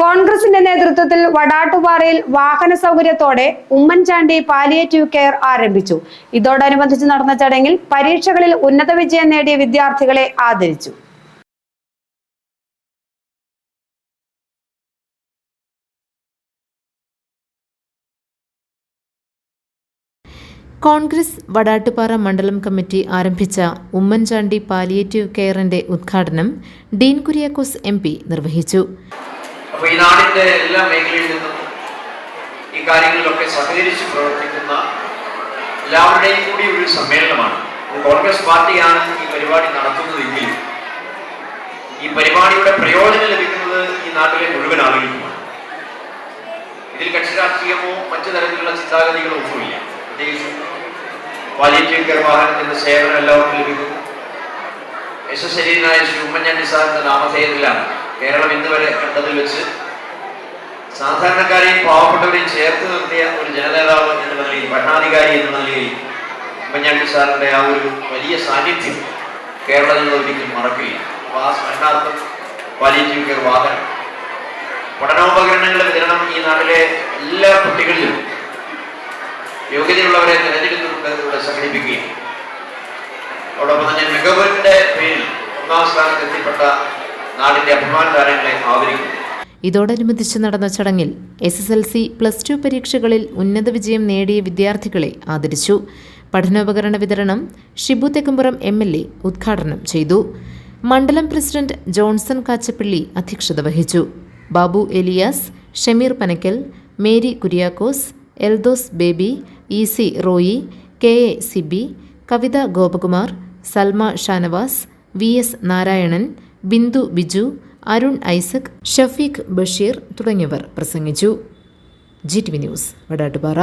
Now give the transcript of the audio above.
കോൺഗ്രസിന്റെ നേതൃത്വത്തിൽ വടാട്ടുപാറയിൽ വാഹന സൗകര്യത്തോടെ ഉമ്മൻചാണ്ടി പാലിയേറ്റീവ് കെയർ ആരംഭിച്ചു. ഇതോടനുബന്ധിച്ച് നടന്ന ചടങ്ങിൽ പരീക്ഷകളിൽ ഉന്നത വിജയം നേടിയ വിദ്യാർത്ഥികളെ ആദരിച്ചു. കോൺഗ്രസ് വടാട്ടുപാറ മണ്ഡലം കമ്മിറ്റി ആരംഭിച്ച ഉമ്മൻചാണ്ടി പാലിയേറ്റീവ് കെയറിന്റെ ഉദ്ഘാടനം ഡീൻ കുര്യാക്കോസ് MP നിർവഹിച്ചു. ഈ നാടിന്റെ എല്ലാ മേഖലയിൽ നിന്നും ഈ കാര്യങ്ങളിലൊക്കെ സഹകരിച്ച് പ്രവർത്തിക്കുന്ന എല്ലാവരുടെയും കൂടി ഒരു സമ്മേളനമാണ്. കോൺഗ്രസ് പാർട്ടിയാണ് ഈ പരിപാടി നടത്തുന്നതെങ്കിൽ ഈ പരിപാടിയുടെ പ്രയോജനം ലഭിക്കുന്നത് ഈ നാട്ടിലെ മുഴുവൻ ആളുകൾക്കുമാണ്. ഇതിൽ കക്ഷി രാഷ്ട്രീയമോ മറ്റു തരത്തിലുള്ള ചിന്താഗതികളോ ഒന്നുമില്ല. പ്രത്യേകിച്ചും പാലിയേറ്റീവ് കെയർ വാഹനത്തിന്റെ സേവനം എല്ലാവർക്കും ലഭിക്കുന്നു. യശസ്വരീനായ ശ്രീ ഉമ്മൻചാണ്ടി സാറിന്റെ നാമധേയത്തിലാണ് കേരളം ഇന്നുവരെ കണ്ടതിൽ വെച്ച് സാധാരണക്കാരെയും പാവപ്പെട്ടവരെയും ചേർത്ത് നിർത്തിയ ഒരു ജനനേതാവ് എന്ന നിലയിൽ, ഭരണാധികാരി എന്ന നിലയിൽ ഉമ്മൻചാണ്ടി സാറിന്റെ ആ ഒരു വലിയ സാന്നിധ്യം കേരളത്തിൽ ഒരിക്കലും മറക്കില്ല. അപ്പോൾ ആ സ്മരണാർത്ഥം പാലിയേറ്റീവ് കെയർ വാഹനം, പഠനോപകരണങ്ങളുടെ വിതരണം ഈ നാട്ടിലെ എല്ലാ കുട്ടികളിലും യോഗ്യതയുള്ളവരെ തിരഞ്ഞെടുത്തുകൊണ്ട് ഇവിടെ സംഘടിപ്പിക്കുകയും അതോടൊപ്പം തന്നെ മികവിന്റെ പേരിൽ ഒന്നാം സ്ഥാനത്ത് എത്തിപ്പെട്ട നാടിന്റെ അഭിമാന താരങ്ങളെ ആദരിക്കുന്നു. ഇതോടനുബന്ധിച്ച് നടന്ന ചടങ്ങിൽ SSLC, +2 പരീക്ഷകളിൽ ഉന്നത വിജയം നേടിയ വിദ്യാർത്ഥികളെ ആദരിച്ചു. പഠനോപകരണ വിതരണം ഷിബു തെക്കുംപുറം MLA ഉദ്ഘാടനം ചെയ്തു. മണ്ഡലം പ്രസിഡന്റ് ജോൺസൺ കാച്ചപ്പള്ളി അധ്യക്ഷത വഹിച്ചു. Babu Elias, Shameer Panakkal, Mary Kuriakose, Eldhose Baby, EC Roy, KA Sibi, Kavitha Gopakumar, Salma Shanavas, VS Narayanan, Bindu Biju, Arun Isaac, Shafeeq Basheer തുടങ്ങിയവർ പ്രസംഗിച്ചു. GTV news, Vadattupara.